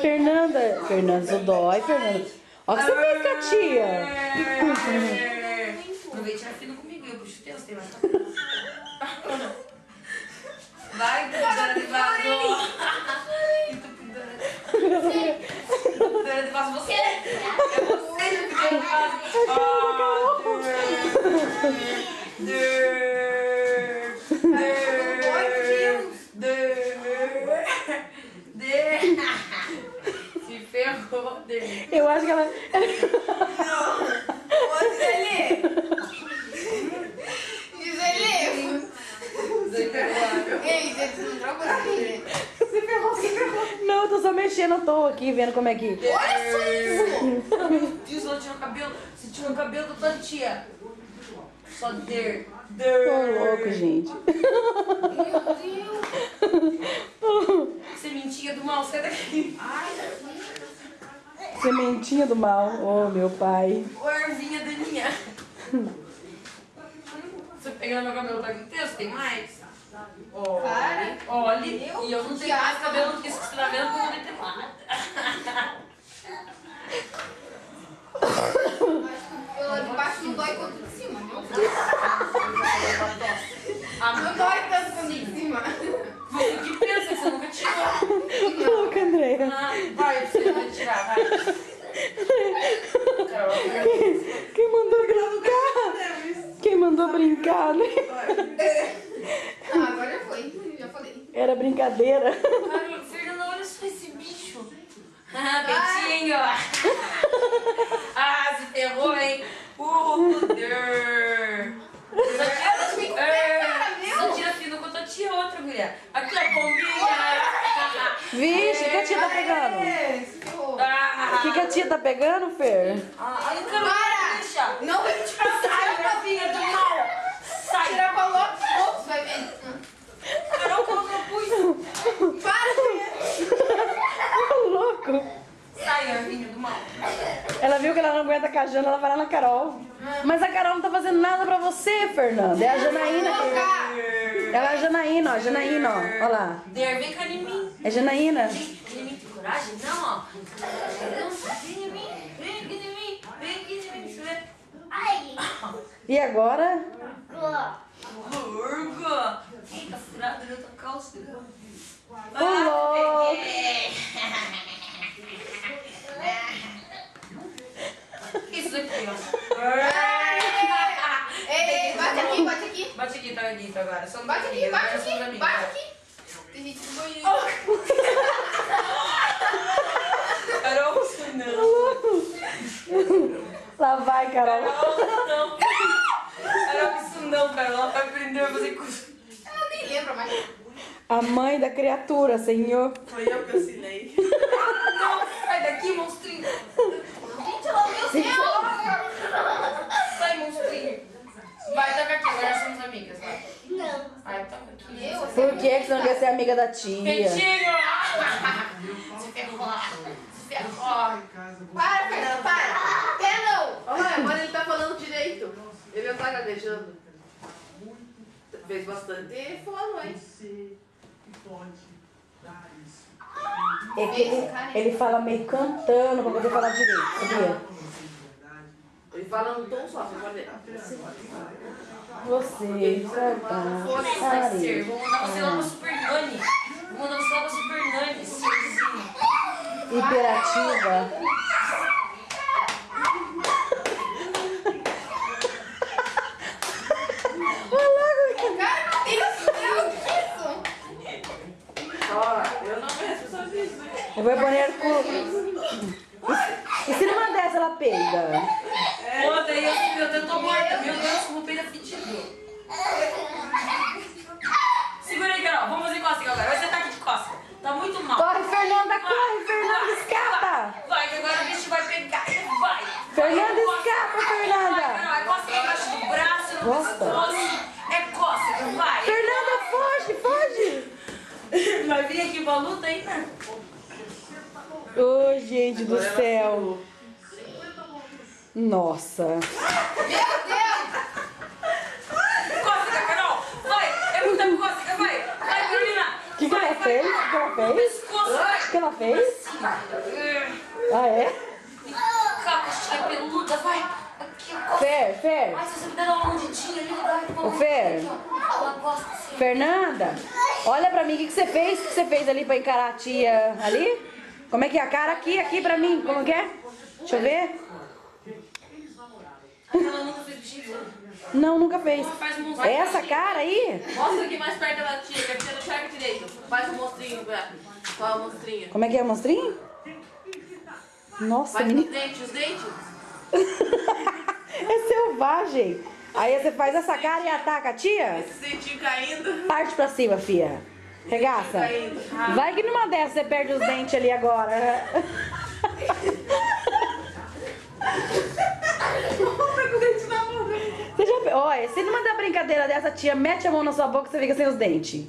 Fernanda. Fernanda, isso dói, Fernanda. Olha o que você fez com a tia. Aproveite e tirar fino comigo. Eu puxo o teu, você tem mais cabelo. Vai, Dora de Vaso. Dora de Vaso, você. É você que Dora de Vaso. Se ferrou, Eu acho que ela... Não, eu tô só mexendo à toa aqui, vendo como é que... Olha só isso! Meu Deus, ela tirou o cabelo. Você tirou o cabelo da tua tia. Só der. Tô louco, gente. Sementinha do mal, sai daqui. Sementinha do mal. Oh, meu pai. Ô, ervinha daninha. Você pegando meu cabelo tá inteiro, você tem mais? Olha, e eu não tenho mais cabelo do que isso que você tá vendo, porque eu não tenho nada. Eu de baixo não dói quanto de cima, viu? Não dói tanto quanto de cima. Você que pensa que você nunca tirou? Louca, Andréia. Vai, você vai tirar, vai. Quem mandou brincar? Quem mandou brincar, né? Agora já foi, já falei. Era brincadeira. Cara, Fernanda, olha só esse bicho. Peitinho. Se ferrou, hein? Poder. Só tira fino com a tua tia outra, mulher. Aqui, ó, pombinha. Vixe, o que a tia tá pegando? O que a tia tá pegando, Fer? Eu quero deixar. Não vai me tirar. Sai, gravinha do mal. Sai. Tira pra lá, outros vai ver. Carol, colocou o punho. Para, Ô, louco. Sai, gravinha do mal. Ela viu que ela não aguenta com a Jana, ela vai lá na Carol. Mas a Carol não tá fazendo nada pra você, Fernanda. É a Janaína. Ela é a Janaína, ó. Janaína, ó. Olha lá. Der, vem cá em mim. É Janaína. Vem em mim, tem coragem? Não, ó. Vem em mim. Vem aqui em mim. Vem aqui em mim, deixa eu ver. E agora? Urga. Eita, furada na tua calça. Ô, louco. Isso aqui, ó. Ei, bate aqui, bate aqui. Bate aqui, tá bonito agora. Só Bate aqui, bate aqui, bate aqui. Tem gente no banheiro. Carol, você não. Lá vai, Carol. Carol, não. Carol, isso não, Carol. Ela vai aprender a fazer coisa. Ela nem lembra mais. A mãe da criatura, Senhor. Foi eu que assinei. Não, sai daqui, monstrinho. Gente, ela viu o céu. Sai, monstrinho. Vai, toca aqui, agora nós somos amigas, vai. Não. Vai, toca aqui. Por que você não quer ser amiga da tia? Peitinho! Se ferrou. Se ferrou. Para, Fernanda, para. Até não. Olha lá, agora ele tá falando direito. Ele não tá gaguejando. Fez bastante fono, hein? É que ele fala meio cantando pra poder falar direito, sabia? Ele fala num tom só, você pode ver. Você, Vai ser. Vou mandar você lá pra Super Nani. Vou mandar você lá pra Super Nani, serzinho. hiperativa. Eu não penso só disso. Eu vou pôr com... E se numa dessa ela peida? Outra, eu tô morta. Meu Deus, como peida fedido. Segura aí, Carol. Vamos fazer cócega agora. Vai sentar aqui de cócega. Tá muito mal. Corre, Fernanda, corre, Fernanda, escapa! Vai, que agora o bicho vai pegar. Vai. Fernanda, escapa, Fernanda! Vai, Carol. É cócega embaixo do braço, no pescoço. É cócega, vai. Fernanda, foge, foge! Vai vir aqui pra luta ainda? Ô, gente do céu! Nossa! Meu Deus! Cócega, Carol! Vai! É muita cócega, vai! Vai, Carolina! O que ela fez? O que ela No fez? pescoço, vai! O que ela fez? Ah, é? Cá, coxinha peluda, vai. Aqui, eu gosto. Fer. Ai, se você me der uma mordidinha ali, vai. Ô, Fer. Ela gosta assim. Fernanda, olha pra mim, o que você fez? O que você fez ali pra encarar a tia ali? Como é que é a cara? Aqui pra mim, como que é? Deixa eu ver. Ela nunca fez bichinho. Não, nunca fez. Faz um Essa cara aí? Mostra aqui mais perto da tia, que a tia não enxerga direito. Faz um monstrinho, Beto. Qual a monstrinha? Como é que é, monstrinho? Nossa, Faz menina. os dentes. É selvagem. Aí você faz essa cara e ataca a tia? Esse dentinho caindo. Parte pra cima, fia. Regaça. Vai que numa dessas você perde os dentes ali agora. Você já... Olha, se numa da brincadeira dessa, tia mete a mão na sua boca, você fica sem os dentes.